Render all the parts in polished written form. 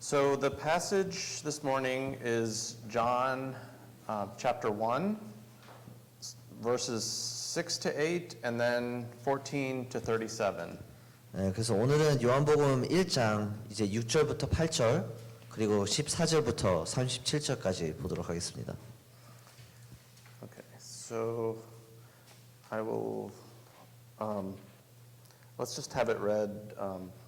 So the passage this morning is John chapter 1, verses 6 to 8, and then 14 to 37. 네, 그래서 오늘은 요한복음 1장 이제 6절부터 8절 그리고 14절부터 37절까지 보도록 하겠습니다. Okay, so I will. Let's just have it read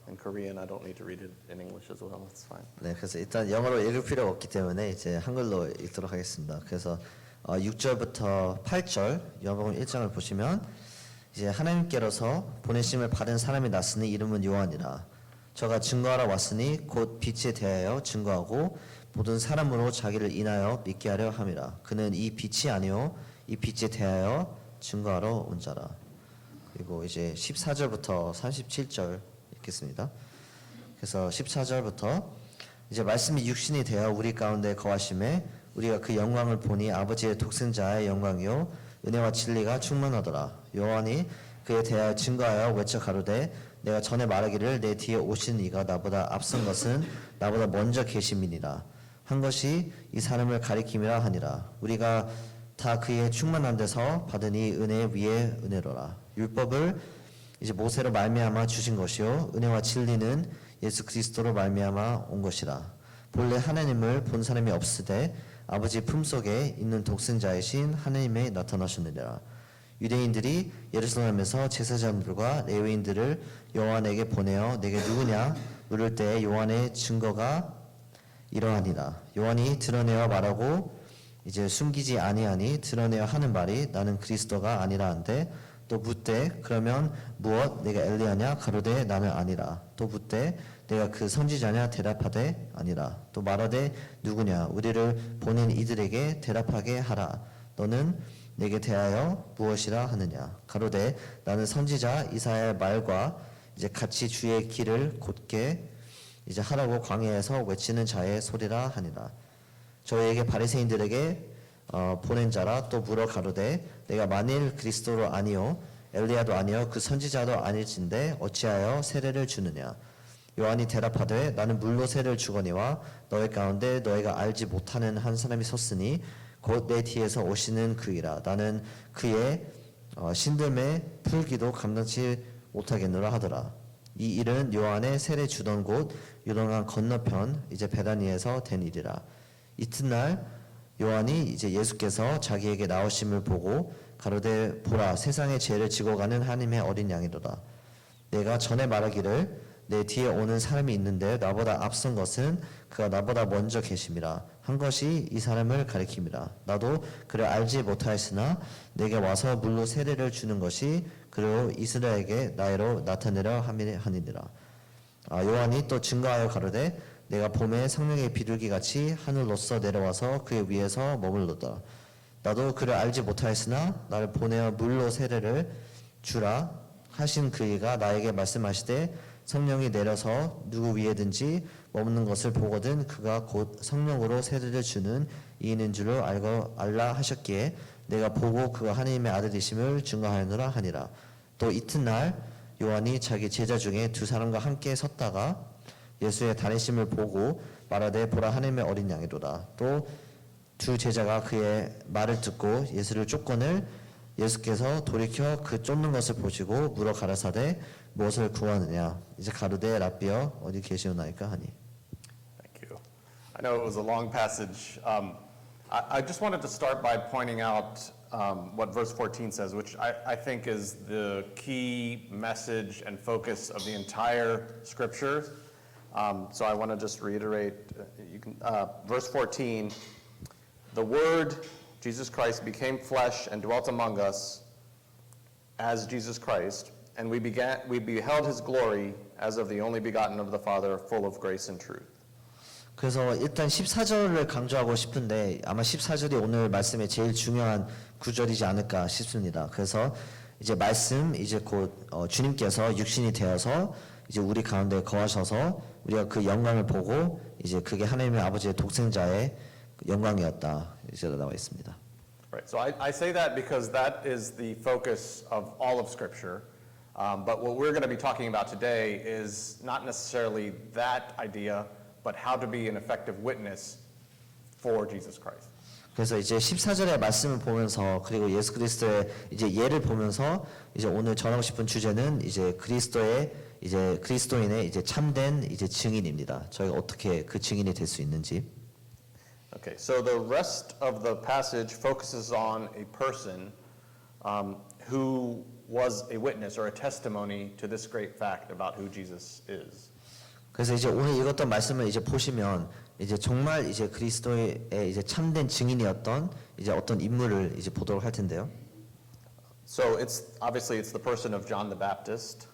in Korean. I don't need to read it in English as well. That's fine. 네, 그래서 일단 영어로 읽을 필요가 없기 때문에 이제 한글로 읽도록 하겠습니다. 그래서 6절부터 8절 요한복음 1장을 보시면 이제 하나님께로서 보내심을 받은 사람이 났으니 이름은 요한이라. 저가 증거하러 왔으니 곧 빛에 대하여 증거하고 모든 사람으로 자기를 인하여 믿게 하려 함이라. 그는 이 빛이 아니요 이 빛에 대하여 증거하러 온 자라. 그리고 이제 14절부터 37절 읽겠습니다. 그래서 14절부터 이제 말씀이 육신이 되어 우리 가운데 거하심에 우리가 그 영광을 보니 아버지의 독생자의 영광이요 은혜와 진리가 충만하더라. 요한이 그에 대하여 증거하여 외쳐 가로되 내가 전에 말하기를 내 뒤에 오신 이가 나보다 앞선 것은 나보다 먼저 계심이니라 한 것이 이 사람을 가리킴이라 하니라. 우리가 다 그의 충만한 데서 받은 이 은혜 위에 은혜로라. 율법을 이제 모세로 말미암아 주신 것이요 은혜와 진리는 예수 그리스도로 말미암아 온 것이라. 본래 하나님을 본 사람이 없으되 아버지 품속에 있는 독생자이신 하나님에 나타나셨느니라. 유대인들이 예루살렘에서 제사장들과 레위인들을 요한에게 보내어 내게 누구냐 물을 때 요한의 증거가 이러하니라. 요한이 드러내어 말하고 이제 숨기지 아니하니 드러내어 하는 말이 나는 그리스도가 아니라 한데 또 묻되 그러면 무엇 내가 엘리야냐 가로되 나는 아니라. 또 묻되 내가 그 선지자냐 대답하되 아니라. 또 말하되 누구냐 우리를 보낸 이들에게 대답하게 하라. 너는 내게 대하여 무엇이라 하느냐 가로되 나는 선지자 이사야의 말과 이제 같이 주의 길을 곧게 이제 하라고 광야에서 외치는 자의 소리라 하니라. 저희에게 바리새인들에게 보낸 자라. 또 물어 가로되 내가 만일 그리스도로 아니요 엘리야도 아니요 그 선지자도 아닐진데 어찌하여 세례를 주느냐. 요한이 대답하되 나는 물로 세례를 주거니와 너희 가운데 너희가 알지 못하는 한 사람이 섰으니 곧 내 뒤에서 오시는 그이라. 나는 그의 신듦에 풀기도 감당치 못하겠노라 하더라. 이 일은 요한의 세례 주던 곳 요단강 건너편 이제 베다니에서 된 일이라. 이튿날 요한이 이제 예수께서 자기에게 나오심을 보고 가로되 보라 세상의 죄를 지고 가는 하나님의 어린 양이로다. 내가 전에 말하기를 내 뒤에 오는 사람이 있는데 나보다 앞선 것은 그가 나보다 먼저 계심이라 한 것이 이 사람을 가리킴이라. 나도 그를 알지 못하였으나 내게 와서 물로 세례를 주는 것이 그로 이스라엘에게 나이로 나타내려 함이니라. 요한이 또 증거하여 가로되 내가 봄에 성령의 비둘기같이 하늘로서 내려와서 그의 위에서 머물렀다. 나도 그를 알지 못하였으나 나를 보내어 물로 세례를 주라 하신 그이가 나에게 말씀하시되 성령이 내려서 누구 위에든지 머무는 것을 보거든 그가 곧 성령으로 세례를 주는 이인인 줄로 알라 하셨기에 내가 보고 그가 하나님의 아들이심을 증거하였노라 하니라. 또 이튿날 요한이 자기 제자 중에 두 사람과 함께 섰다가 예수의 다니심을 보고 말하되 보라 하나님의 어린 양이로다. 또 두 제자가 그의 말을 듣고 예수를 쫓거늘 예수께서 돌이켜 그 쫓는 것을 보시고 물어 가라사대 무엇을 구하느냐. 이제 가로되 랍비여 어디 계시오나이까 하니. Thank you. I know it was a long passage. I just wanted to start by pointing out what verse 14 says, which I think is the key message and focus of the entire scripture. So I want to just reiterate. Verse 14, the Word, Jesus Christ, became flesh and dwelt among us as Jesus Christ, and we beheld his glory as of the only begotten of the Father, full of grace and truth. 그래서 일단 14절을 강조하고 싶은데 아마 14절이 오늘 말씀의 제일 중요한 구절이지 않을까 싶습니다. 그래서 이제 말씀 이제 곧 주님께서 육신이 되어서 이제 우리 가운데 거하셔서 우리가 그 영광을 보고 이제 그게 하나님의 아버지의 독생자의 영광이었다. 이제 나와 있습니다. Right. So I say that because that is the focus of all of Scripture. But what we're going to be talking about today is not necessarily that idea, but how to be an effective witness for Jesus Christ. 그래서 이제 14절의 말씀을 보면서 그리고 예수 그리스도의 이제 예를 보면서 이제 오늘 전하고 싶은 주제는 이제 그리스도인의 이제 참된 이제 증인입니다. 저희가 어떻게 그 증인이 될 수 있는지. Okay, so the rest of the passage focuses on a person who was a witness or a testimony to this great fact about who Jesus is. 그래서 이제 오늘 읽었던 말씀을 이제 보시면 이제 정말 이제 그리스도의 이제 참된 증인이었던 이제 어떤 인물을 이제 보도록 할 텐데요. So it's the person of John the Baptist.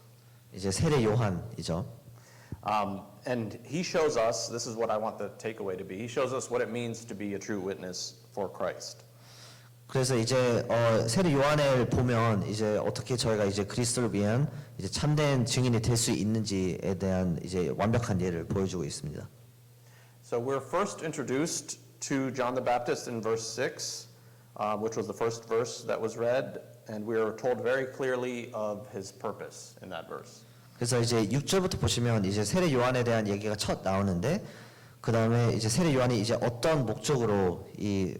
이제 세례 요한이죠. And he shows us, this is what I want the takeaway to be, he shows us what it means to be a true witness for Christ. 그래서 이제 세례 요한을 보면 이제 어떻게 저희가 이제 그리스도를 위한 이제 참된 증인이 될 수 있는지에 대한 이제 완벽한 예를 보여주고 있습니다. So we're first introduced to John the Baptist in verse 6, which was the first verse that was read, and we are told very clearly of his purpose in that verse. 그래서 이제 6절부터 보시면 이제 세례 요한에 대한 얘기가 첫 나오는데 그 다음에 이제 세례 요한이 이제 어떤 목적으로 이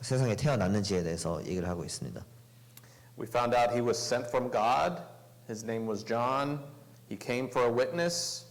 세상에 태어났는지에 대해서 얘기를 하고 있습니다. We found out he was sent from God. His name was John. He came for a witness,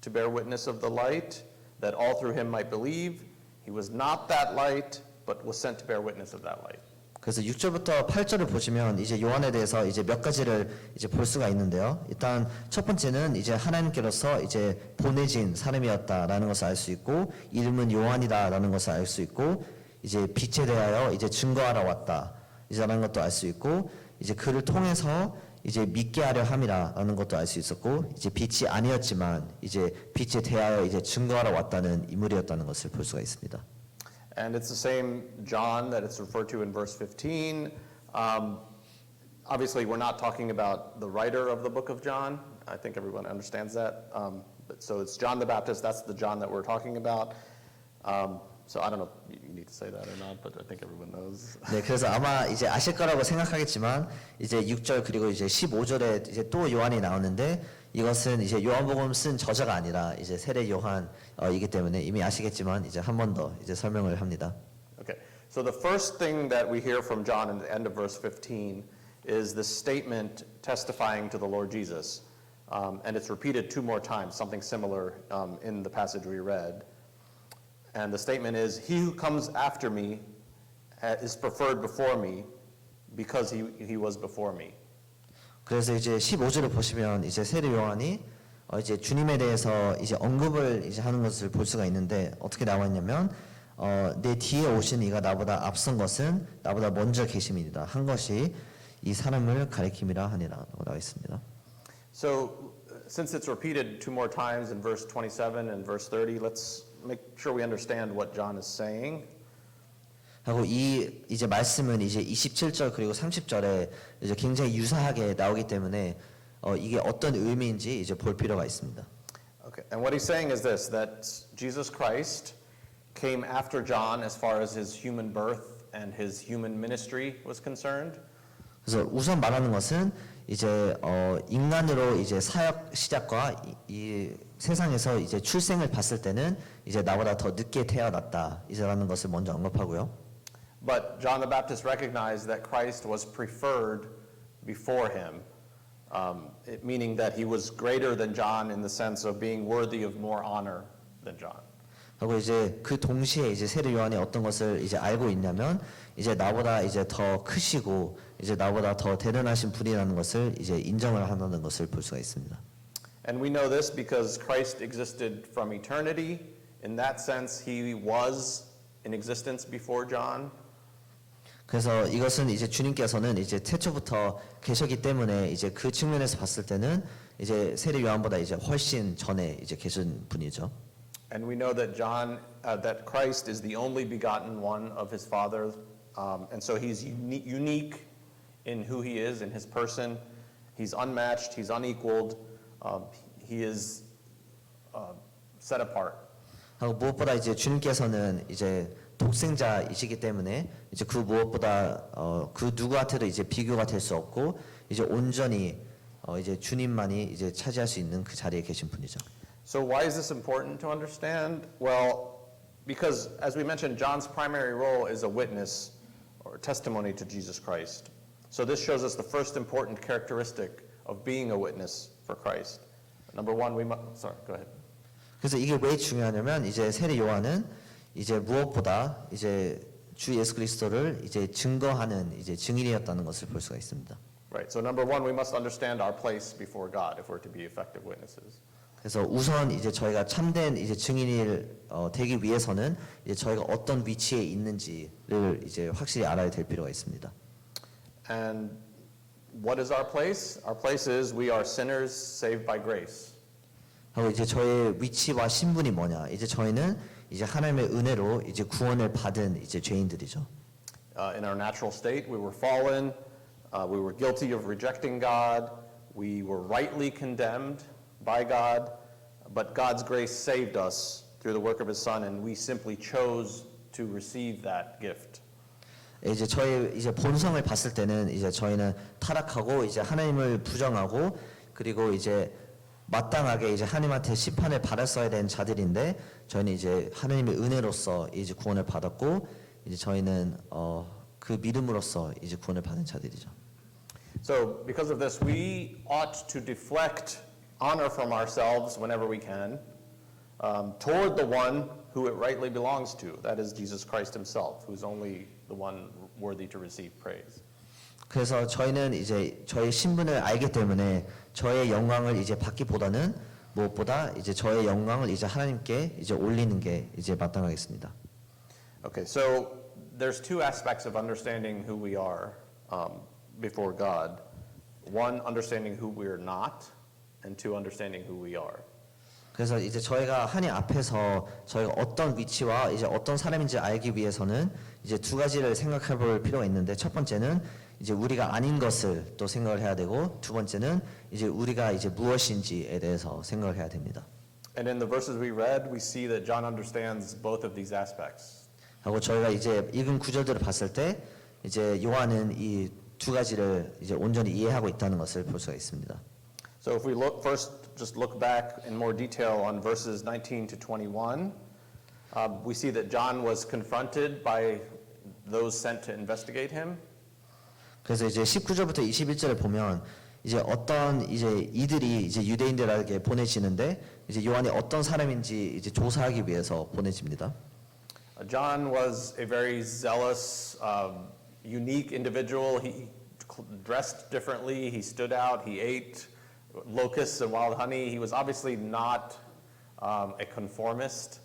to bear witness of the light, that all through him might believe. He was not that light, but was sent to bear witness of that light. 그래서 6절부터 8절을 보시면 이제 요한에 대해서 이제 몇 가지를 이제 볼 수가 있는데요. 일단 첫 번째는 이제 하나님께로서 이제 보내진 사람이었다라는 것을 알 수 있고 이름은 요한이다라는 것을 알 수 있고 이제 빛에 대하여 이제 증거하러 왔다 이제라는 것도 알 수 있고 이제 그를 통해서 이제 믿게 하려 함이라는 것도 알 수 있었고 이제 빛이 아니었지만 이제 빛에 대하여 이제 증거하러 왔다는 인물이었다는 것을 볼 수가 있습니다. And it's the same John that it's referred to in verse 15. Obviously, we're not talking about the writer of the book of John. I think everyone understands that. So it's John the Baptist. That's the John that we're talking about. So I don't know if you need to say that or not, but I think everyone knows. 네, 그래서 아마 이제 아실 거라고 생각하겠지만 이제 6절 그리고 이제 15절에 이제 또 요한이 나오는데 이것은 이제 요한복음 쓴 저자가 아니라 이제 세례 요한이기 때문에 이미 아시겠지만 이제 한 번 더 이제 설명을 합니다. Okay. So the first thing that we hear from John in the end of verse 15 is this statement testifying to the Lord Jesus. And it's repeated two more times, something similar in the passage we read. And the statement is, he who comes after me is preferred before me because he was before me. 그래서 이제 15절을 보시면 이제 세례 요한이 이제 주님에 대해서 이제 언급을 이제 하는 것을 볼 수가 있는데 어떻게 나와 있냐면 내 뒤에 오신 이가 나보다 앞선 것은 나보다 먼저 계심이니라 한 것이 이 사람을 가리킴이라 하니라라고 나와 있습니다. So since it's repeated two more times in verse 27 and verse 30, let's make sure we understand what John is saying. 하고 이 이제 말씀은 이제 27절 그리고 30절에 이제 굉장히 유사하게 나오기 때문에 이게 어떤 의미인지 이제 볼 필요가 있습니다. Okay. And what he's saying is this, that Jesus Christ came after John as far as his human birth and his human ministry was concerned. 그래서 우선 말하는 것은 이제 인간으로 이제 사역 시작과 이 세상에서 이제 출생을 봤을 때는 이제 나보다 더 늦게 태어났다 이제라는 것을 먼저 언급하고요. But John the Baptist recognized that Christ was preferred before him, meaning that he was greater than John in the sense of being worthy of more honor than John. 하고 이제 그 동시에 이제 세례 요한이 어떤 것을 이제 알고 있냐면 이제 나보다 이제 더 크시고 이제 나보다 더 대단하신 분이라는 것을 이제 인정을 한다는 것을 볼 수가 있습니다. And we know this because Christ existed from eternity. In that sense, he was in existence before John. 그래서 이것은 이제 주님께서는 이제 태초부터 계셨기 때문에 이제 그 측면에서 봤을 때는 이제 세례 요한보다 이제 훨씬 전에 이제 계신 분이죠. And we know that that Christ is the only begotten one of his Father, and so he's unique in who he is, in his person. He's unmatched. He's unequaled. He is set apart. 하고 무엇보다 이제 주님께서는 이제 독생자이시기 때문에 이제 그 무엇보다 그 누구한테도 이제 비교가 될 수 없고 이제 온전히 이제 주님만이 이제 차지할 수 있는 그 자리에 계신 분이죠. So why is this important to understand? Well, because as we mentioned, John's primary role is a witness or testimony to Jesus Christ. So this shows us the first important characteristic of being a witness for Christ. Number one, sorry, go ahead. 그래서 이게 왜 중요하냐면 이제 세례 요한은 이제 무엇보다 이제 주 예수 그리스도를 이제 증거하는 이제 증인이었다는 것을 볼 수가 있습니다. Right. So number one, we must understand our place before God if we're to be effective witnesses. 그래서 우선 이제 저희가 참된 이제 증인이 되기 위해서는 이제 저희가 어떤 위치에 있는지를 이제 확실히 알아야 될 필요가 있습니다. And what is our place? Our place is we are sinners saved by grace. 하고 이제 저의 위치와 신분이 뭐냐? 이제 저희는 이제 하나님의 은혜로 이제 구원을 받은 이제 죄인들이죠. In our natural state, we were fallen. We were guilty of rejecting God. We were rightly condemned by God. But God's grace saved us through the work of His Son, and we simply chose to receive that gift. 이제 저희 이제 본성을 봤을 때는 이제 저희는 타락하고 이제 하나님을 부정하고 그리고 이제 마땅하게 이제 하나님한테 심판을 받았어야 되는 자들인데 저희는 이제 하나님의 은혜로서 이제 구원을 받았고 이제 저희는 그 믿음으로써 이제 구원을 받은 자들이죠. So because of this, we ought to deflect honor from ourselves whenever we can toward the one who it rightly belongs to. That is Jesus Christ Himself, who's only the one worthy to receive praise. 그래서 저희는 이제 저의 신분을 알기 때문에 저의 영광을 이제 받기보다는 무엇보다 이제 저의 영광을 이제 하나님께 이제 올리는 게 이제 마땅하겠습니다. Okay, so there's two aspects of understanding who we are before God. One, understanding who we are not, and two, understanding who we are. 그래서 이제 저희가 하나님 앞에서 저희가 어떤 위치와 이제 어떤 사람인지 알기 위해서는 이제 두 가지를 생각해 볼 필요가 있는데 첫 번째는 이제 우리가 아닌 것을 또 생각을 해야 되고 두 번째는 이제 우리가 이제 무엇인지에 대해서 생각을 해야 됩니다. And in the verses we read, we see that John understands both of these aspects. 하고 저희가 이제 읽은 구절들을 봤을 때 이제 요한은 이 두 가지를 이제 온전히 이해하고 있다는 것을 볼 수가 있습니다. So if we just look back in more detail on verses 19 to 21, we see that John was confronted by those sent to investigate him. 그래서 이제 19절부터 21절을 보면 이제 어떤 이제 이들이 이제 유대인들에게 보내지는데 이제 요한이 어떤 사람인지 이제 조사하기 위해서 보내집니다. John was a very zealous, unique individual. He dressed differently. He stood out. He ate locusts and wild honey. He was obviously not a conformist.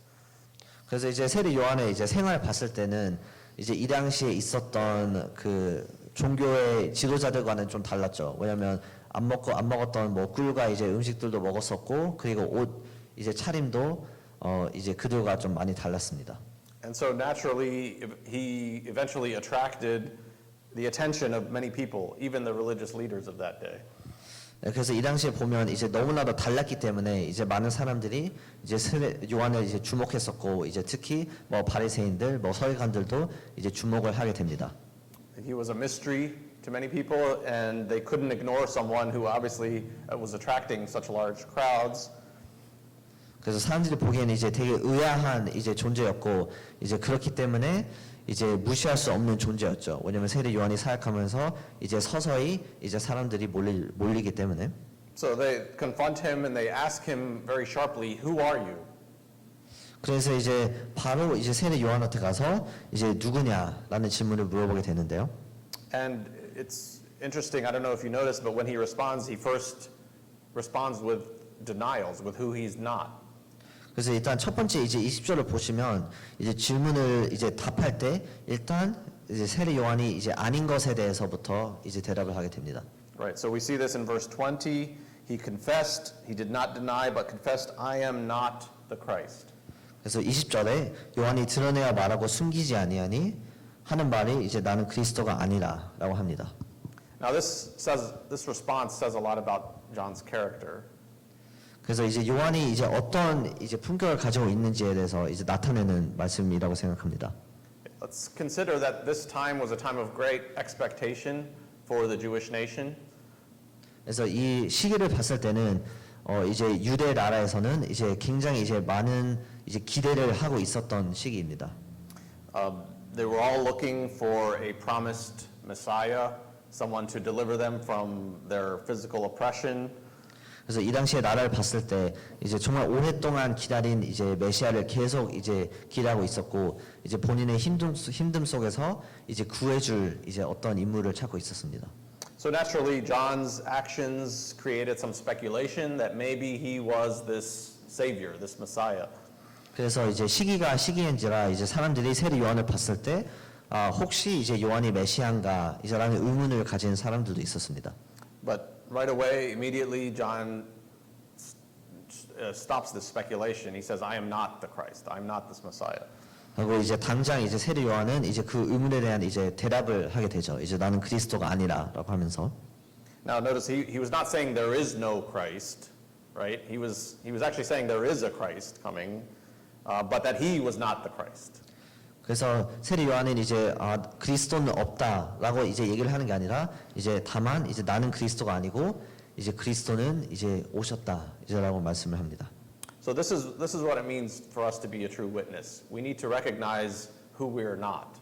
그래서 이제 세례 요한의 이제 생활을 봤을 때는 이제 이 당시에 있었던 그 종교의 지도자들과는 좀 달랐죠. 왜냐하면 안 먹었던 뭐 꿀과 이제 음식들도 먹었었고 그리고 옷 이제 차림도 이제 그들과 좀 많이 달랐습니다. And so naturally, he eventually attracted the attention of many people, even the religious leaders of that day. 그래서 이 당시에 보면 이제 너무나도 달랐기 때문에 이제 많은 사람들이 이제 세례 요한을 이제 주목했었고 이제 특히 뭐 바리새인들, 뭐 서기관들도 이제 주목을 하게 됩니다. He was a mystery to many people, and they couldn't ignore someone who obviously was attracting such large crowds. 그래서 사람들이 보기에는 이제 되게 의아한 이제 존재였고 이제 그렇기 때문에 이제 무시할 수 없는 존재였죠. 왜냐하면 세례 요한이 사역하면서 이제 서서히 이제 사람들이 몰리기 때문에. So they confront him and they ask him very sharply, "Who are you?" 그래서 이제 바로 이제 세례 요한한테 가서 이제 누구냐라는 질문을 물어보게 되는데요. And it's interesting. I don't know if you noticed, but when he responds, he first responds with denials, with who he's not. 그래서 일단 첫 번째 이제 20절을 보시면 이제 질문을 이제 답할 때 일단 이제 세례 요한이 이제 아닌 것에 대해서부터 이제 대답을 하게 됩니다. Right. So we see this in verse 20. He confessed, he did not deny, but confessed, "I am not the Christ." 그래서 20절에 요한이 드러내야 말하고 숨기지 아니하니 하는 말이 이제 나는 그리스도가 아니라라고 합니다. Now this response says a lot about John's character. 그래서 이제 요한이 이제 어떤 이제 품격을 가지고 있는지에 대해서 이제 나타내는 말씀이라고 생각합니다. Let's consider that this time was a time of great expectation for the Jewish nation. 그래서 이 시기를 봤을 때는 이제 유대 나라에서는 이제 굉장히 이제 많은 이제 기대를 하고 있었던 시기입니다. They were all looking for a promised Messiah, someone to deliver them from their physical oppression. 그래서 이 당시에 나라를 봤을 때 이제 정말 오랫동안 기다린 이제 메시아를 계속 이제 기다리고 있었고 이제 본인의 힘듦 속에서 이제 구해줄 이제 어떤 인물을 찾고 있었습니다. So naturally, John's actions created some speculation that maybe he was this savior, this Messiah. 그래서 이제 시기가 시기인지라 이제 사람들이 세례 요한을 봤을 때 혹시 이제 요한이 메시아인가 이제라는 의문을 가진 사람들도 있었습니다. But right away, immediately, John stops this speculation. He says, I am not the Christ. I am not this Messiah. 그리고 이제 당장 이제 세례 요한은 이제 그 의문에 대한 이제 대답을 하게 되죠. 이제 나는 그리스도가 아니라라고 하면서. Now notice he was not saying there is no Christ, right? He was actually saying there is a Christ coming, but that he was not the Christ. 그래서 세례 요한은 이제 그리스도는 없다라고 이제 얘기를 하는 게 아니라 이제 다만 이제 나는 그리스도가 아니고 이제 그리스도는 이제 오셨다 이제라고 말씀을 합니다. So this is what it means for us to be a true witness. We need to recognize who we are not.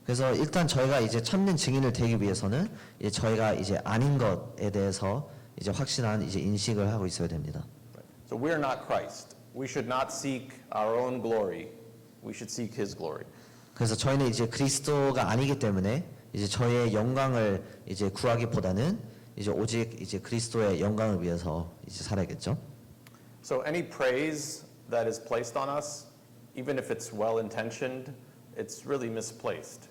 그래서 일단 저희가 이제 참는 증인을 되기 위해서는 이제 저희가 이제 아닌 것에 대해서 이제 확실한 이제 인식을 하고 있어야 됩니다. So we are not Christ. We should not seek our own glory. We should seek His glory. 그래서 저희는 이제 그리스도가 아니기 때문에 이제 저희의 영광을 이제 구하기보다는 이제 오직 이제 그리스도의 영광을 위해서 이제 살아야겠죠. So any praise that is placed on us, even if it's well-intentioned, it's really misplaced.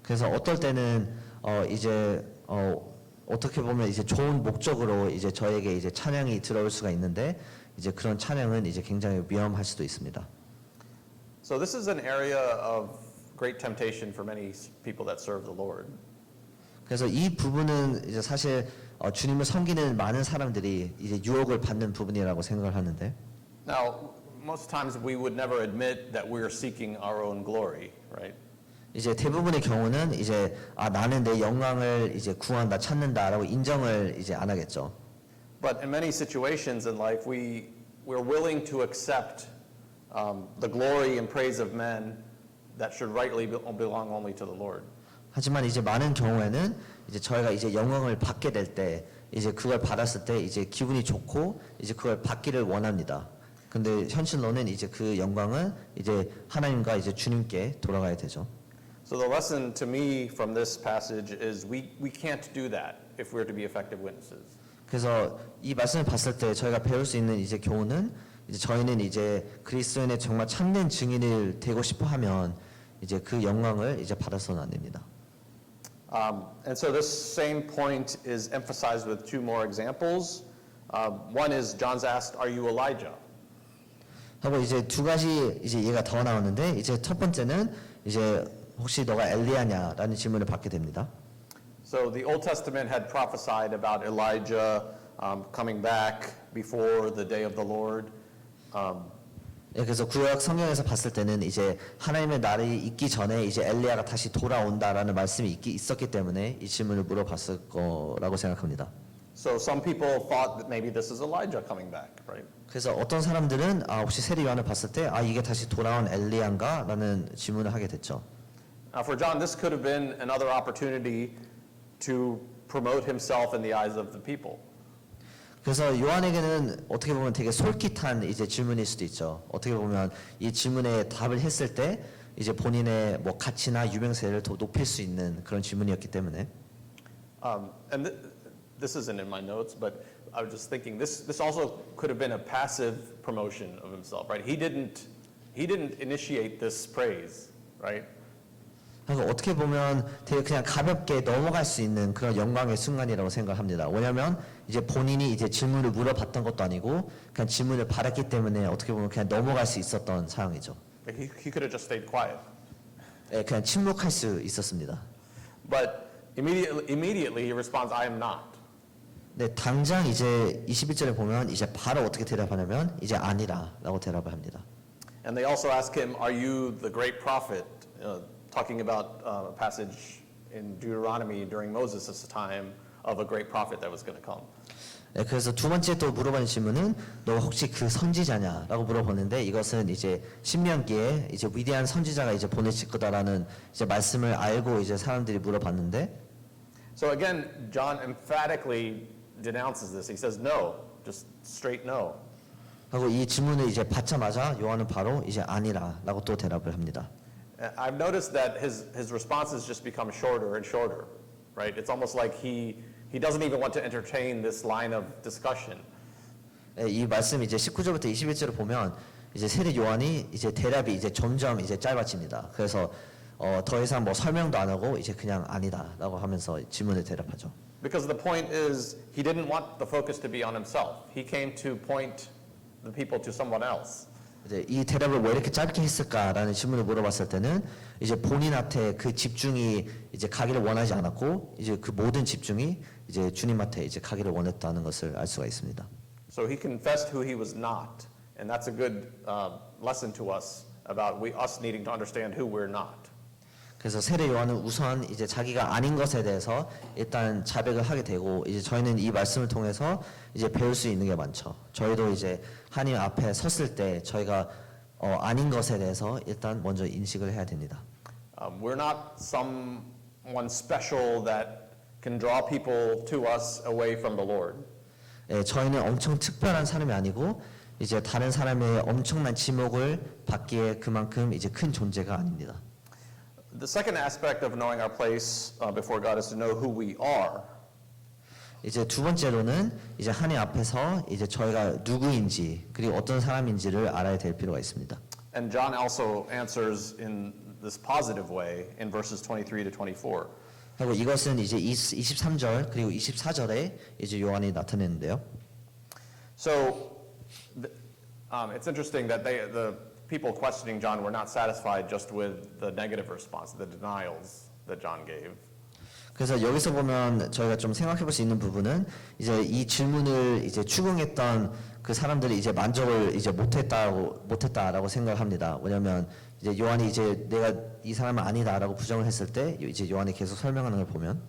그래서 어떨 때는 이제 어떻게 보면 이제 좋은 목적으로 이제 저에게 이제 찬양이 들어올 수가 있는데 이제 그런 찬양은 이제 굉장히 위험할 수도 있습니다. So this is an area of great temptation for many people that serve the Lord. 그래서 이 부분은 이제 사실 주님을 섬기는 많은 사람들이 이제 유혹을 받는 부분이라고 생각을 하는데. Now, most times we would never admit that we are seeking our own glory, right? 이제 대부분의 경우는 이제 나는 내 영광을 이제 구한다, 찾는다라고 인정을 이제 안 하겠죠. But in many situations in life, we're willing to accept the glory and praise of men that should rightly belong only to the Lord. 하지만 이제 많은 경우에는 이제 저희가 이제 영광을 받게 될 때 이제 그걸 받았을 때 이제 기분이 좋고 이제 그걸 받기를 원합니다. 근데 현실로는 이제 그 영광은 이제 하나님과 이제 주님께 돌아가야 되죠. So the lesson to me from this passage is we can't do that if we're to be effective witnesses. 그래서 이 말씀을 봤을 때 저희가 배울 수 있는 이제 교훈은 이제 저희는 이제 그리스도인의 정말 참된 증인을 되고 싶어 하면 이제 그 영광을 이제 받아서는 안 됩니다. And so this same point is emphasized with two more examples. One is John's asked, "Are you Elijah?" 하고 이제 두 가지 이제 얘가 더 나오는데 이제 첫 번째는 이제 혹시 너가 엘리야냐라는 질문을 받게 됩니다. So the Old Testament had prophesied about Elijah coming back before the day of the Lord. 예, 그래서 구약 성경에서 봤을 때는 이제 하나님의 날이 있기 전에 이제 엘리야가 다시 돌아온다라는 말씀이 있었기 때문에 이 질문을 물어봤을 거라고 생각합니다. So some people thought that maybe this is Elijah coming back, right? 그래서 어떤 사람들은 사람들은 세례 요한을 봤을 때 이게 다시 돌아온 엘리야인가라는 질문을 하게 됐죠. Now for John, this could have been another opportunity to promote himself in the eyes of the people. 그래서 요한에게는 어떻게 보면 되게 솔깃한 이제 질문일 수도 있죠. 어떻게 보면 이 질문에 답을 했을 때 이제 본인의 뭐 가치나 유명세를 더 높일 수 있는 그런 질문이었기 때문에. And this isn't in my notes, but I was just thinking this also could have been a passive promotion of himself, right? He didn't initiate this praise, right? 그러니까 어떻게 보면 되게 그냥 가볍게 넘어갈 수 있는 그런 영광의 순간이라고 생각합니다. 왜냐하면 이제 본인이 이제 질문을 물어봤던 것도 아니고 그냥 질문을 받았기 때문에 어떻게 보면 그냥 넘어갈 수 있었던 상황이죠. He could have just stayed quiet. 예, 그냥 침묵할 수 있었습니다. But immediately he responds, I am not. 네, 당장 이제 21절에 보면 이제 바로 어떻게 대답하냐면 이제 아니라라고 대답을 합니다. And they also ask him, are you the great prophet? Talking about a passage in Deuteronomy during Moses' time of a great prophet that was going to come. 네, 그래서 두 번째 또 물어보는 질문은 너 혹시 그 선지자냐라고 물어보는데 이것은 이제 신명기에 이제 위대한 선지자가 이제 보내실 거다라는 이제 말씀을 알고 이제 사람들이 물어봤는데 So again, John emphatically denounces this. He says no, just straight no. 하고 이 질문을 이제 받자마자 요한은 바로 이제 아니라라고 또 대답을 합니다. I've noticed that his responses just become shorter and shorter, right? It's almost like he doesn't even want to entertain this line of discussion. 예, 이 말씀 이제 19절부터 21절을 보면 이제 세례 요한이 이제 대답이 이제 점점 이제 짧아집니다. 그래서 더 이상 뭐 설명도 안 하고 이제 그냥 아니다라고 하면서 질문을 대답하죠. Because the point is, he didn't want the focus to be on himself. He came to point the people to someone else. 이제 이 대답을 왜 이렇게 짧게 했을까라는 질문을 물어봤을 때는 이제 본인한테 그 집중이 이제 가기를 원하지 않았고 이제 그 모든 집중이 이제 주님한테 이제 가기를 원했다는 것을 알 수가 있습니다. So he confessed who he was not, and that's a good lesson to us about us needing to understand who we're not. 그래서 세례 요한은 우선 이제 자기가 아닌 것에 대해서 일단 자백을 하게 되고 이제 저희는 이 말씀을 통해서 이제 배울 수 있는 게 많죠. 저희도 이제 하나님 앞에 섰을 때 저희가 아닌 것에 대해서 일단 먼저 인식을 해야 됩니다. We're not someone special that can draw people to us away from the Lord. 예, 저희는 엄청 특별한 사람이 아니고 이제 다른 사람의 엄청난 지목을 받기에 그만큼 이제 큰 존재가 아닙니다. The second aspect of knowing our place before God is to know who we are. 이제 두 번째로는 이제 하나님 앞에서 이제 저희가 누구인지 그리고 어떤 사람인지를 알아야 될 필요가 있습니다. And John also answers in this positive way in verses 23 to 24. 그리고 이것은 이제 23절 그리고 24절에 이제 요한이 나타내는데요. So it's interesting that the people questioning John were not satisfied just with the negative response, the denials that John gave. 그래서 여기서 보면 저희가 좀 생각해 볼 수 있는 부분은 이제 이 질문을 이제 추궁했던 그 사람들이 이제 만족을 이제 못했다라고 생각을 합니다. 왜냐하면 이제 요한이 이제 내가 이 사람은 아니다라고 부정을 했을 때 이제 요한이 계속 설명하는 걸 보면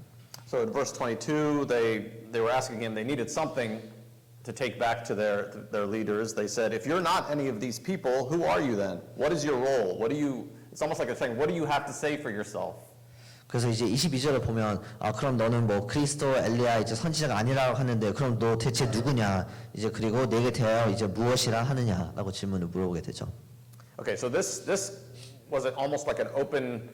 So in verse 22, they were asking him, they needed something to take back to their leaders. They said, if you're not any of these people, who are you then? What is your role? It's almost like they're saying, what do you have to say for yourself? 그래서 이제 22절을 보면 그럼 너는 뭐 그리스도 엘리야 이제 선지자가 아니라고 하는데 그럼 너 대체 누구냐 이제 그리고 내게 대하여 이제 무엇이라 하느냐라고 질문을 물어보게 되죠. Okay, so this was almost like an open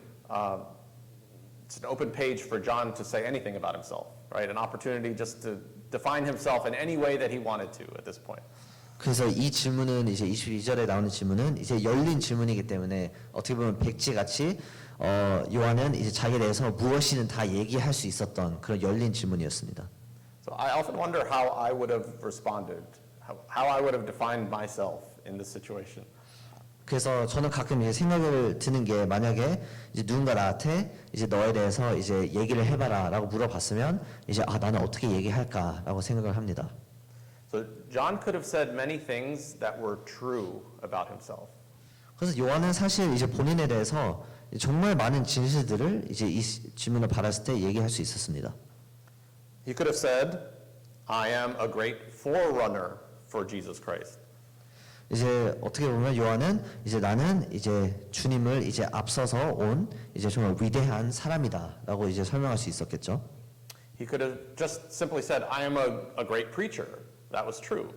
page for John to say anything about himself, right? An opportunity just to define himself in any way that he wanted to at this point. 그래서 이 질문은 이제 22절에 나오는 질문은 이제 열린 질문이기 때문에 어떻게 보면 백지같이 요한은 이제 자기에 대해서 무엇이든 다 얘기할 수 있었던 그런 열린 질문이었습니다. So I often wonder how I would have responded, how I would have defined myself in this situation. 그래서 저는 가끔 이제 생각을 드는 게 만약에 이제 누군가 나한테 이제 너에 대해서 이제 얘기를 해봐라라고 물어봤으면 이제 나는 어떻게 얘기할까라고 생각을 합니다. So John could have said many things that were true about himself. 그래서 요한은 사실 이제 본인에 대해서 정말 많은 진실들을 이제 이 질문을 받았을 때 얘기할 수 있었습니다. He could have said, I am a great forerunner for Jesus Christ. 이제 어떻게 보면 요한은 이제 나는 이제 주님을 이제 앞서서 온 이제 정말 위대한 사람이다라고 이제 설명할 수 있었겠죠. He could have just simply said, I am a great preacher. That was true.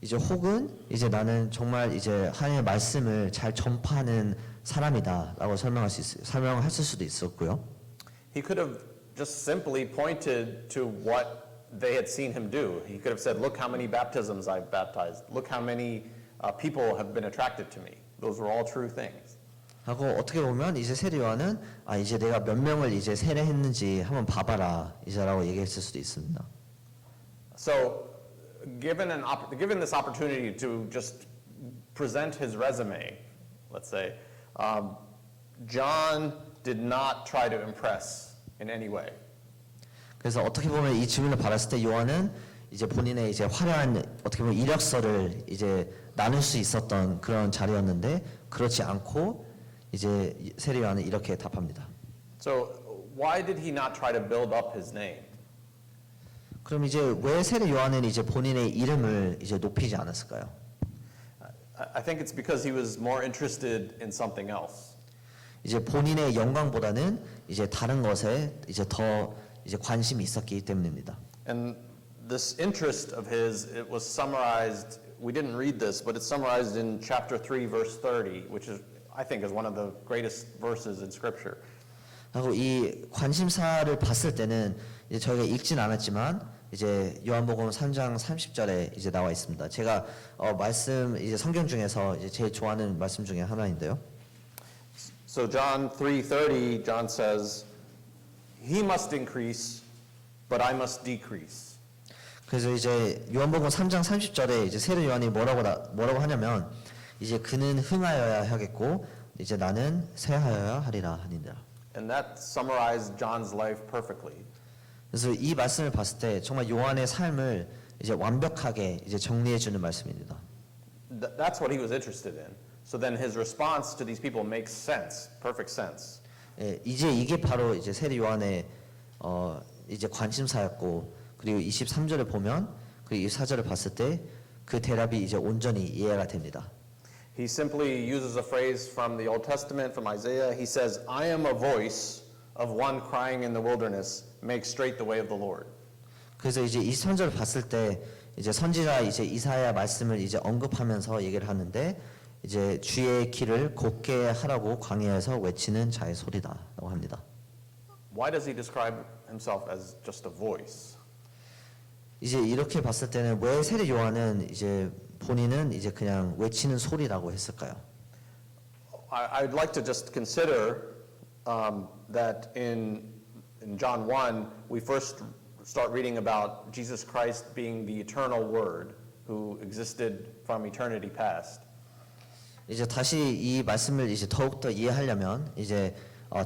이제 혹은 이제 나는 정말 이제 하나님의 말씀을 잘 전파하는 사람이다라고 설명했을 수도 있었고요. He could have just simply pointed to what they had seen him do. He could have said, look how many baptisms I've baptized. Look how many people have been attracted to me. Those were all true things. 하고 어떻게 보면 이제 세례 요한은 이제 내가 몇 명을 이제 세례했는지 한번 봐봐라 이제라고 얘기했을 수도 있습니다. So, given this opportunity to just present his resume, let's say, John did not try to impress in any way. 그래서 어떻게 보면 이 질문을 받았을 때 요한은 이제 본인의 이제 화려한 어떻게 보면 이력서를 이제 나눌 수 있었던 그런 자리였는데 그렇지 않고 이제 세례 요한은 이렇게 답합니다. So why did he not try to build up his name? 그럼 이제 왜 세례 요한은 이제 본인의 이름을 이제 높이지 않았을까요? I think it's because he was more interested in something else. 이제 본인의 영광보다는 이제 다른 것에 이제 더 이제 관심이 있었기 때문입니다. And this interest of his, it was summarized, we didn't read this, but it's summarized in chapter 3, verse 30, which is, I think, is one of the greatest verses in Scripture. 하고 이 관심사를 봤을 때는 이제 저희가 읽진 않았지만 이제 요한복음 3장 30절에 이제 나와 있습니다. 제가 말씀 이제 성경 중에서 이제 제일 좋아하는 말씀 중에 하나인데요. So John 3:30, John says, "He must increase, but I must decrease." 그래서 이제 요한복음 3장 30절에 이제 세례 요한이 뭐라고 하냐면 이제 그는 흥하여야 하겠고 이제 나는 쇠하여야 하리라 하니라. And that summarized John's life perfectly. 그래서 이 말씀을 봤을 때 정말 요한의 삶을 이제 완벽하게 이제 정리해 주는 말씀입니다. That's what he was interested in. So then his response to these people makes sense, perfect sense. 예, 이제 이게 바로 이제 세례 요한의 이제 관심사였고 그리고 23절을 보면 그리고 24절을 봤을 때 그 대답이 이제 온전히 이해가 됩니다. He simply uses a phrase from the Old Testament, from Isaiah. He says, "I am a voice of one crying in the wilderness, make straight the way of the Lord." 그래서 이제 23절을 봤을 때 이제 선지자 이제 이사야 말씀을 이제 언급하면서 얘기를 하는데 이제 주의 길을 곧게 하라고 광야에서 외치는 자의 소리다라고 합니다. Why does he describe himself as just a voice? 이제 이렇게 봤을 때는 왜 세례 요한은 이제 본인은 이제 그냥 외치는 소리라고 했을까요? I'd like to just consider that in John 1, we first start reading about Jesus Christ being the eternal Word who existed from eternity past. 이제 다시 이 말씀을 이제 더욱더 이해하려면 이제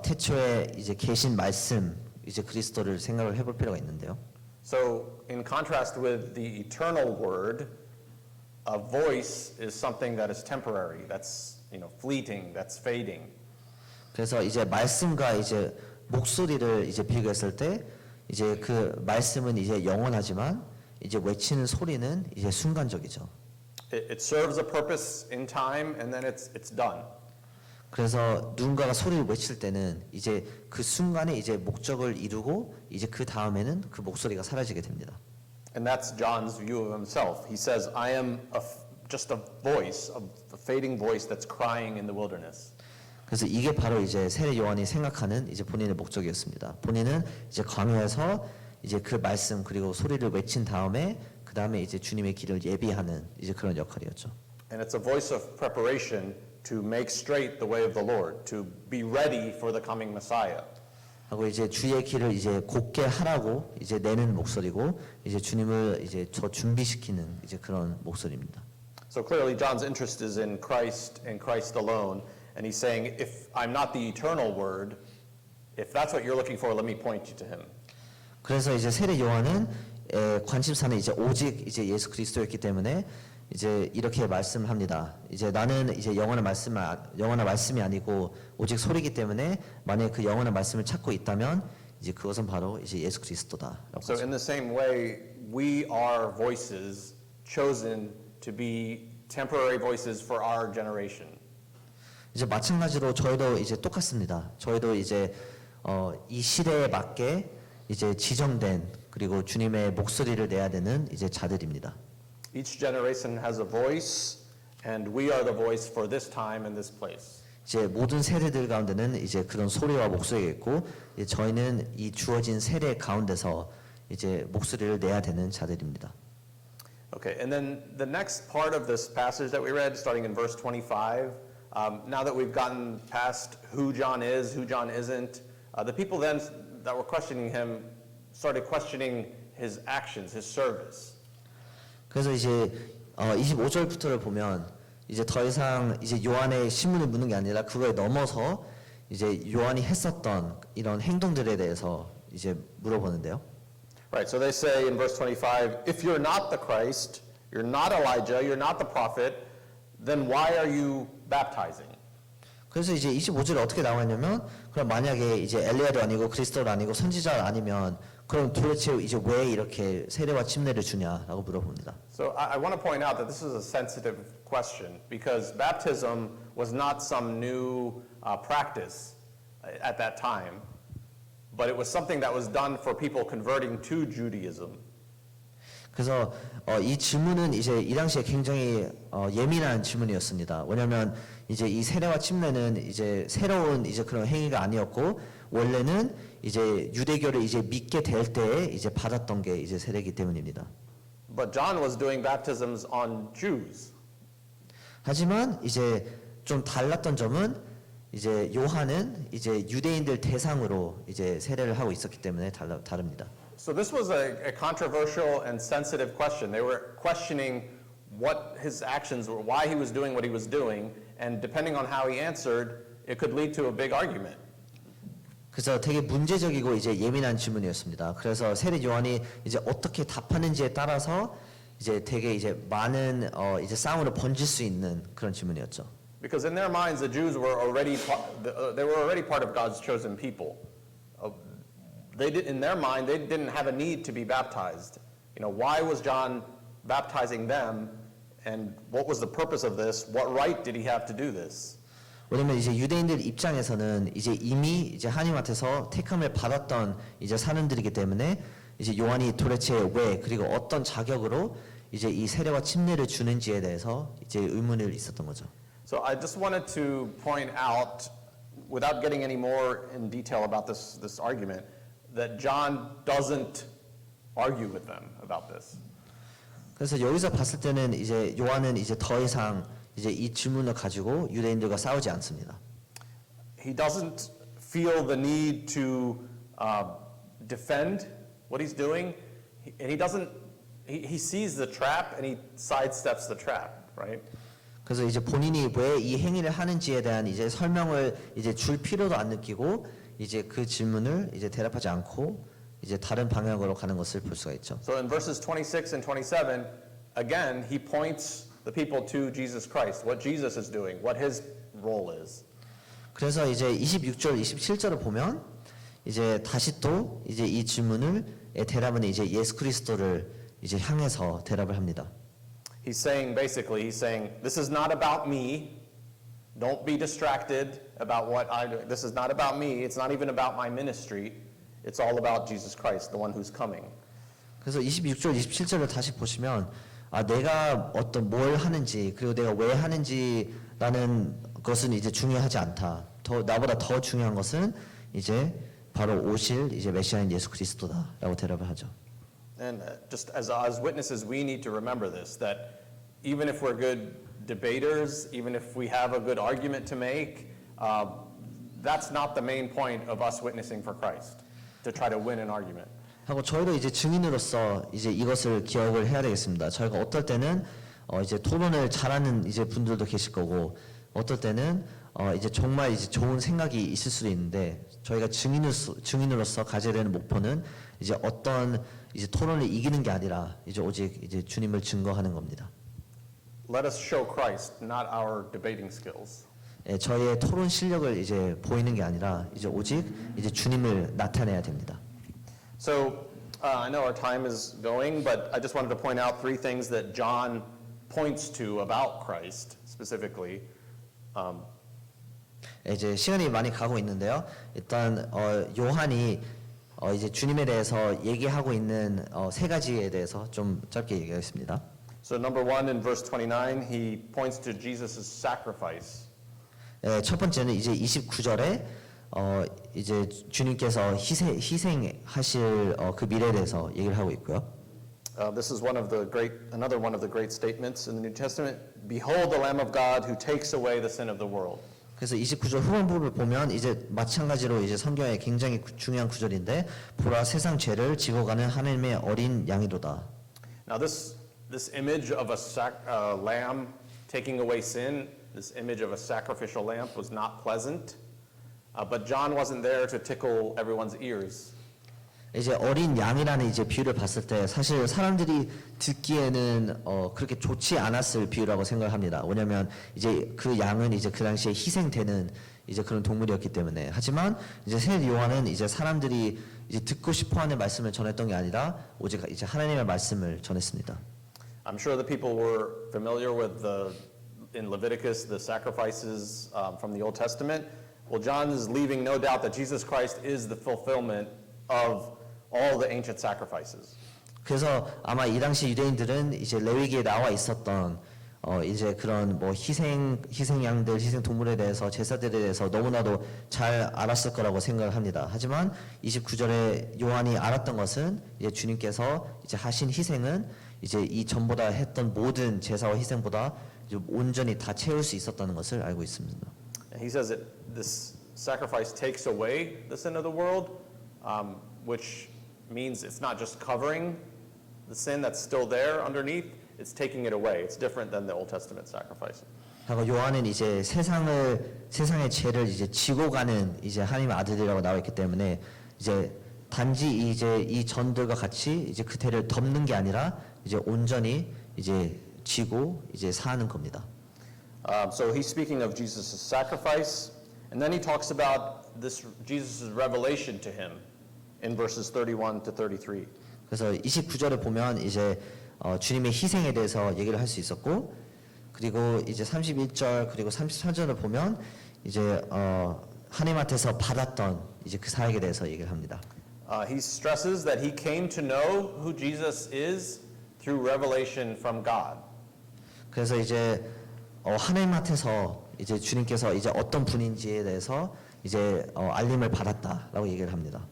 태초에 이제 계신 말씀 이제 그리스도를 생각을 해볼 필요가 있는데요. So in contrast with the eternal Word, a voice is something that is temporary, that's fleeting, that's fading. 그래서 이제 말씀과 이제 목소리를 이제 비교했을 때 이제 그 말씀은 이제 영원하지만 이제 외치는 소리는 이제 순간적이죠. It serves a purpose in time and then it's done. 그래서 누군가가 소리를 외칠 때는 이제 그 순간에 이제 목적을 이루고 이제 그 다음에는 그 목소리가 사라지게 됩니다. And that's John's view of himself. He says, "I am just a voice, a fading voice that's crying in the wilderness." 그래서 이게 바로 이제 세례 요한이 생각하는 이제 본인의 목적이었습니다. 본인은 이제 광야에서 이제 그 말씀 그리고 소리를 외친 다음에 그 다음에 이제 주님의 길을 예비하는 이제 그런 역할이었죠. And it's a voice of preparation to make straight the way of the Lord, to be ready for the coming Messiah. 하고 이제 주의 길을 이제 곧게 하라고 이제 내는 목소리고 이제 주님을 이제 저 준비시키는 이제 그런 목소리입니다. So clearly John's interest is in Christ and Christ alone, and he's saying, if I'm not the eternal Word, if that's what you're looking for, let me point you to him. 그래서 이제 세례 요한은 관심사는 이제 오직 이제 예수 그리스도였기 때문에 이제 이렇게 말씀을 합니다. 이제 나는 이제 영원한 말씀이 아니고 오직 소리이기 때문에 만약 그 영원한 말씀을 찾고 있다면 이제 그것은 바로 이제 예수 그리스도다라고 So in the same way, we are voices chosen to be temporary voices for our generation. 이제 마찬가지로 저희도 이제 똑같습니다. 저희도 이제 이 시대에 맞게 이제 지정된 그리고 주님의 목소리를 내야 되는 이제 자들입니다. Each generation has a voice, and we are the voice for this time and this place. 이제 모든 세대들 가운데는 이제 그런 소리와 목소리가 있고 이제 저희는 이 주어진 세대 가운데서 이제 목소리를 내야 되는 자들입니다. Okay, and then the next part of this passage that we read, starting in verse 25, now that we've gotten past who John is, who John isn't, the people then that were questioning him started questioning his actions, his service. 그래서 이제 25절부터를 보면 이제 더 이상 이제 요한의 신문을 묻는 게 아니라 그거에 넘어서 이제 요한이 했었던 이런 행동들에 대해서 이제 물어보는데요. Right, so they say in verse 25, if you're not the Christ, you're not Elijah, you're not the prophet, then why are you baptizing? 그래서 이제 25절에 어떻게 나와 있냐면 그럼 만약에 이제 엘리야도 아니고 그리스도도 아니고 선지자 아니면 그럼 도대체 이제 왜 이렇게 세례와 침례를 주냐라고 물어봅니다. So I want to point out that this is a sensitive question because baptism was not some new practice at that time, but it was something that was done for people converting to Judaism. 그래서 이 질문은 이제 이 당시에 굉장히 예민한 질문이었습니다. 왜냐하면 이제 이 세례와 침례는 이제 새로운 이제 그런 행위가 아니었고 원래는 이제 유대교를 이제 믿게 될 때에 이제 받았던 게 이제 세례이기 때문입니다. But John was doing baptisms on Jews. 하지만 이제 좀 달랐던 점은 이제 요한은 이제 유대인들 대상으로 이제 세례를 하고 있었기 때문에 다릅니다. So this was a controversial and sensitive question. They were questioning what his actions were, why he was doing what he was doing, and depending on how he answered, it could lead to a big argument. 그래서 되게 문제적이고 이제 예민한 질문이었습니다. 그래서 세례 요한이 이제 어떻게 답하는지에 따라서 이제 되게 이제 많은 이제 싸움으로 번질 수 있는 그런 질문이었죠. Because in their minds, the Jews were already they were already part of God's chosen people. In their mind, they didn't have a need to be baptized. You know, why was John baptizing them, and what was the purpose of this? What right did he have to do this? 왜냐면 이제 유대인들 입장에서는 이제 이미 이제 하나님한테서 택함을 받았던 이제 사람들이기 때문에 이제 요한이 도대체 왜 그리고 어떤 자격으로 이제 이 세례와 침례를 주는지에 대해서 이제 의문을 있었던 거죠. So I just wanted to point out, without getting any more in detail about this argument, that John doesn't argue with them about this. 그래서 여기서 봤을 때는 이제 요한은 이제 더 이상 이제 이 질문을 가지고 유대인들과 싸우지 않습니다. He doesn't feel the need to defend what he's doing, and he sees the trap and he sidesteps the trap, right? 그래서 이제 본인이 왜 이 행위를 하는지에 대한 이제 설명을 이제 줄 필요도 안 느끼고 이제 그 질문을 이제 대답하지 않고 이제 다른 방향으로 가는 것을 볼 수가 있죠. So in verses 26 and 27, again, he points the people to Jesus Christ, what Jesus is doing, what his role is. 그래서 이제 26절, 27절을 보면 이제 다시 또 이제 이 질문을 대답은 이제 예수 그리스도를 이제 향해서 대답을 합니다. He's saying, this is not about me. Don't be distracted about what I do. This is not about me. It's not even about my ministry. It's all about Jesus Christ, the one who's coming. 그래서 26절, 27절을 다시 보시면 내가 어떤 뭘 하는지 그리고 내가 왜 하는지라는 것은 이제 중요하지 않다. 나보다 더 중요한 것은 이제 바로 오실 이제 메시아인 예수 그리스도다라고 대답을 하죠. And just as witnesses, we need to remember this, that even if we're good debaters, even if we have a good argument to make, that's not the main point of us witnessing for Christ, to try to win an argument. 하고 저희도 이제 증인으로서 이제 이것을 기억을 해야 되겠습니다. 저희가 어떨 때는 이제 토론을 잘하는 이제 분들도 계실 거고, 어떨 때는 이제 정말 이제 좋은 생각이 있을 수도 있는데, 저희가 증인으로서 가져야 되는 목표는 이제 어떤 이제 토론을 이기는 게 아니라 이제 오직 이제 주님을 증거하는 겁니다. Let us show Christ, not our debating skills. 저희의 토론 실력을 이제 보이는 게 아니라 이제 오직 이제 주님을 나타내야 됩니다. So I know our time is going, but I just wanted to point out three things that John points to about Christ specifically. 이제 시간이 많이 가고 있는데요. 일단 요한이 이제 주님에 대해서 얘기하고 있는 세 가지에 대해서 좀 짧게 얘기하겠습니다. So number one, in verse 29, he points to Jesus' sacrifice. 첫 번째는 이제 29절에 이제 주님께서 희생하실 그 미래에 대해서 얘기를 하고 있고요. This is another one of the great statements in the New Testament. Behold the Lamb of God who takes away the sin of the world. 그래서 29절 후반부를 보면 이제 마찬가지로 이제 성경의 굉장히 중요한 구절인데 보라 세상 죄를 지고 가는 하나님의 어린 양이로다. Now this image of a lamb taking away sin, this image of a sacrificial lamb was not pleasant, but John wasn't there to tickle everyone's ears. 이제 어린 양이라는 이제 비유를 봤을 때 사실 사람들이 듣기에는 그렇게 좋지 않았을 비유라고 생각을 합니다. 왜냐하면 이제 그 양은 이제 그 당시에 희생되는 이제 그런 동물이었기 때문에. 하지만 이제 새 요한은 이제 사람들이 이제 듣고 싶어하는 말씀을 전했던 게 아니라 오직 이제 하나님의 말씀을 전했습니다. I'm sure the people were familiar with in Leviticus, the sacrifices from the Old Testament. Well, John is leaving no doubt that Jesus Christ is the fulfillment of all the ancient sacrifices. 그래서 아마 이 당시 유대인들은 이제 레위기에 나와 있었던 이제 그런 뭐 희생양들, 희생 동물에 대해서 제사들에 대해서 너무나도 잘 알았을 거라고 생각을 합니다. 하지만 29절에 요한이 알았던 것은 이제 주님께서 이제 하신 희생은 이제 이 전보다 했던 모든 제사와 희생보다 이제 온전히 다 채울 수 있었다는 것을 알고 있습니다. And he says that this sacrifice takes away the sin of the world, which means it's not just covering the sin that's still there underneath, it's taking it away. It's different than the Old Testament sacrifice. 하고 요한은 이제 세상의 죄를 이제 지고 가는 이제 하나님의 아들이라고 나와 있기 때문에 이제 단지 이제 이 전들과 같이 이제 그 죄를 덮는 게 아니라 이제 온전히 이제 지고 이제 사는 겁니다. So he's speaking of Jesus' sacrifice, and then he talks about this Jesus' revelation to him in verses 31 to 33. 그래서 29절에 보면 이제 주님의 희생에 대해서 얘기를 할 수 있었고, 그리고 이제 31절 그리고 33절을 보면 이제 하나님한테서 받았던 이제 그 사역에 대해서 얘기를 합니다. He stresses that he came to know who Jesus is through revelation from God. 그래서 이제 하나님한테서 이제 주님께서 이제 어떤 분인지에 대해서 이제 알림을 받았다라고 얘기를 합니다.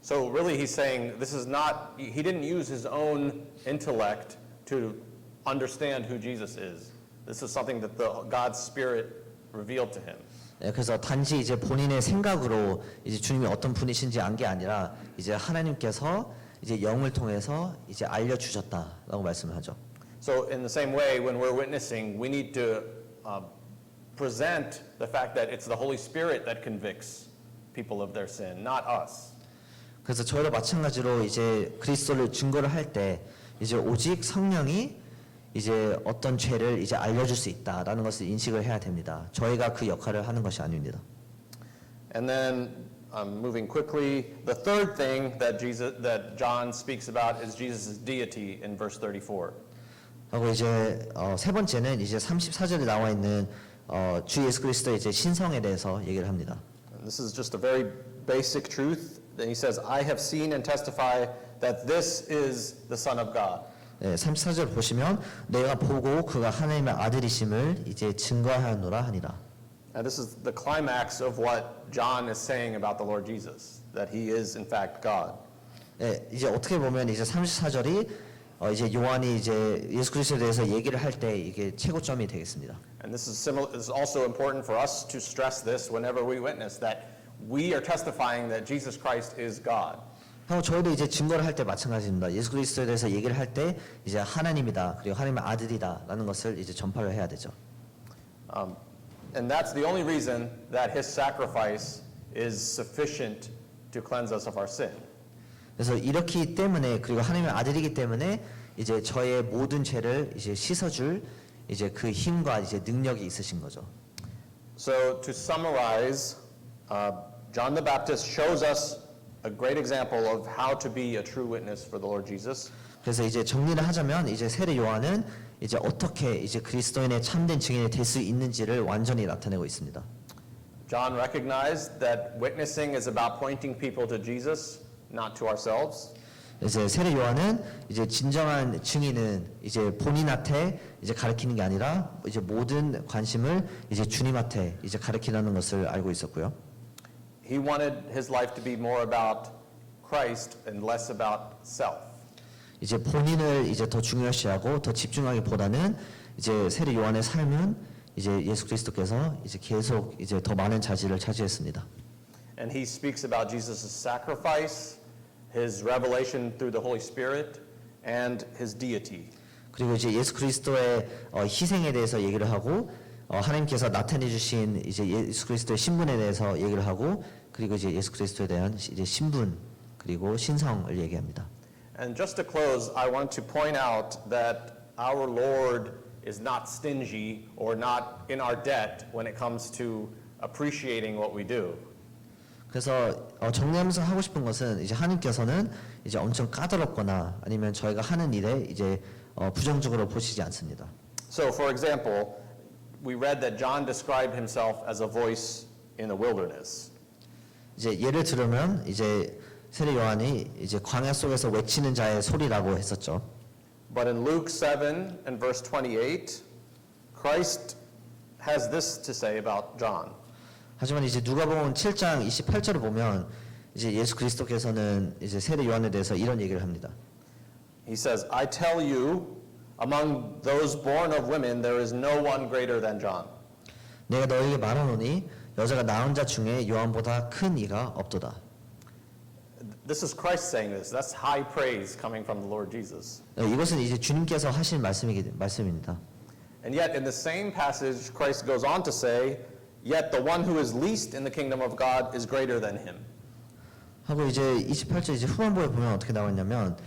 So really he's saying this is not, he didn't use his own intellect to understand who Jesus is. This is something that God's Spirit revealed to him. 그래서 단지 이제 본인의 생각으로 이제 주님이 어떤 분이신지 안 게 아니라 이제 하나님께서 이제 영을 통해서 이제 알려주셨다라고 말씀을 하죠. So in the same way, when we're witnessing, we need to present the fact that it's the Holy Spirit that convicts people of their sin, not us. 그래서 저희도 마찬가지로 이제 그리스도를 증거를 할 때 이제 오직 성령이 이제 어떤 죄를 이제 알려줄 수 있다라는 것을 인식을 해야 됩니다. 저희가 그 역할을 하는 것이 아닙니다. And then moving quickly, the third thing that John speaks about is Jesus' deity in verse 34. 하고 이제 세 번째는 이제 34절에 나와 있는 주 예수 그리스도의 이제 신성에 대해서 얘기를 합니다. And this is just a very basic truth. Then he says, I have seen and testify that this is the Son of God. 네, 34절 보시면 내가 보고 그가 하나님의 아들이심을 이제 증거하노라 하니라. And this is the climax of what John is saying about the Lord Jesus, that he is in fact God. 네, 이제 어떻게 보면 이제 34절이 이제 요한이 이제 예수 그리스도에 대해서 얘기를 할 때 이게 최고점이 되겠습니다. And this is also important for us to stress this whenever we witness that we are testifying that Jesus Christ is God. 하고 저희도 이제 증거를 할 때 마찬가지입니다. 예수 그리스도에 대해서 얘기를 할 때 이제 하나님이다 그리고 하나님의 아들이다라는 것을 이제 전파를 해야 되죠. And that's the only reason that his sacrifice is sufficient to cleanse us of our sin. 그래서 이렇기 때문에 그리고 하나님의 아들이기 때문에 이제 저의 모든 죄를 이제 씻어줄 이제 그 힘과 이제 능력이 있으신 거죠. So to summarize, John the Baptist shows us a great example of how to be a true witness for the Lord Jesus. 그래서 이제 정리를 하자면 이제 세례 요한은 이제 어떻게 이제 그리스도인의 참된 증인이 될 수 있는지를 완전히 나타내고 있습니다. John recognized that witnessing is about pointing people to Jesus, not to ourselves. 이제 세례 요한은 이제 진정한 증인은 이제 본인한테 이제 가르치는 게 아니라 이제 모든 관심을 이제 주님한테 이제 가르치라는 것을 알고 있었고요. He wanted his life to be more about Christ and less about self. 이제 본인을 이제 더 중요시하고 더 집중하기보다는 이제 세례 요한의 삶은 이제 예수 그리스도께서 이제 계속 이제 더 많은 자질을 차지했습니다. And he speaks about Jesus' sacrifice, his revelation through the Holy Spirit, and his deity. 그리고 이제 예수 그리스도의 희생에 대해서 얘기를 하고 하나님께서 나타내 주신 이제 예수 그리스도의 신분에 대해서 얘기를 하고 그리고 이제 예수 그리스도에 대한 이제 신분까지 그리고 신성을 얘기합니다. And just to close, I want to point out that our Lord is not stingy or not in our debt when it comes to appreciating what we do. 그래서 정리하면서 하고 싶은 것은 이제 하나님께서는 이제 엄청 까다롭거나 아니면 저희가 하는 일에 이제 부정적으로 보시지 않습니다. So, for example, we read that John described himself as a voice in the wilderness. 이제 예를 들으면 이제 세례 요한이 이제 광야 속에서 외치는 자의 소리라고 했었죠. But in Luke 7 and verse 28, Christ has this to say about John. 하지만 이제 누가복음 7장 28절을 보면 이제 예수 그리스도께서는 이제 세례 요한에 대해서 이런 얘기를 합니다. He says, I tell you, among those born of women, there is no one greater than John. 내가 너에게 말하노니 여자가 낳은 자 중에 요한보다 큰 이가 없도다. This is Christ saying this. That's high praise coming from the Lord Jesus. 이것은 이제 주님께서 하신 말씀입니다. And yet, in the same passage, Christ goes on to say, yet the one who is least in the kingdom of God is greater than him. 하고 이제 28절 이제 후반부에 보면 어떻게 나오냐면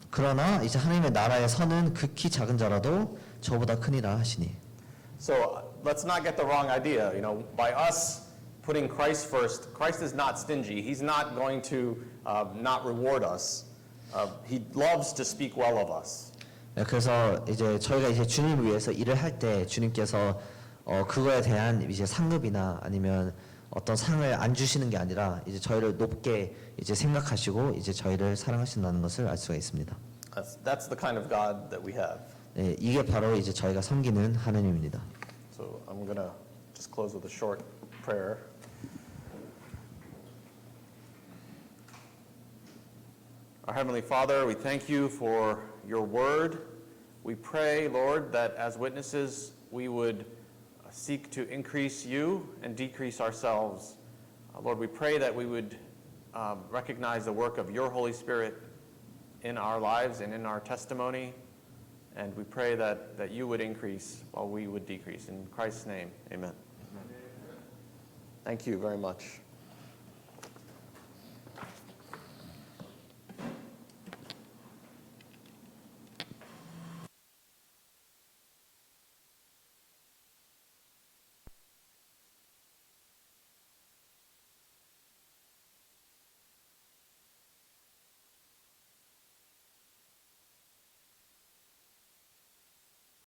그러나 이제 하나님의 나라에 서는 극히 작은 자라도 저보다 크니라 하시니. So let's not get the wrong idea. You know, by us putting Christ first, Christ is not stingy. He's not going to not reward us. He loves to speak well of us. 그래서 이제 저희가 이제 주님을 위해서 일을 할 때 주님께서 그거에 대한 이제 상급이나 아니면 어떤 상을 안 주시는 게 아니라 이제 저희를 높게 이제 생각하시고 이제 저희를 사랑하신다는 것을 알 수가 있습니다. That's the kind of God that we have. 네, 이게 바로 이제 저희가 섬기는 하나님입니다. So I'm going to just close with a short prayer. Our Heavenly Father, we thank you for your word. We pray, Lord, that as witnesses we would seek to increase you and decrease ourselves. Lord, we pray that we would recognize the work of your Holy Spirit in our lives and in our testimony. And we pray that you would increase while we would decrease. In Christ's name, amen. Thank you very much.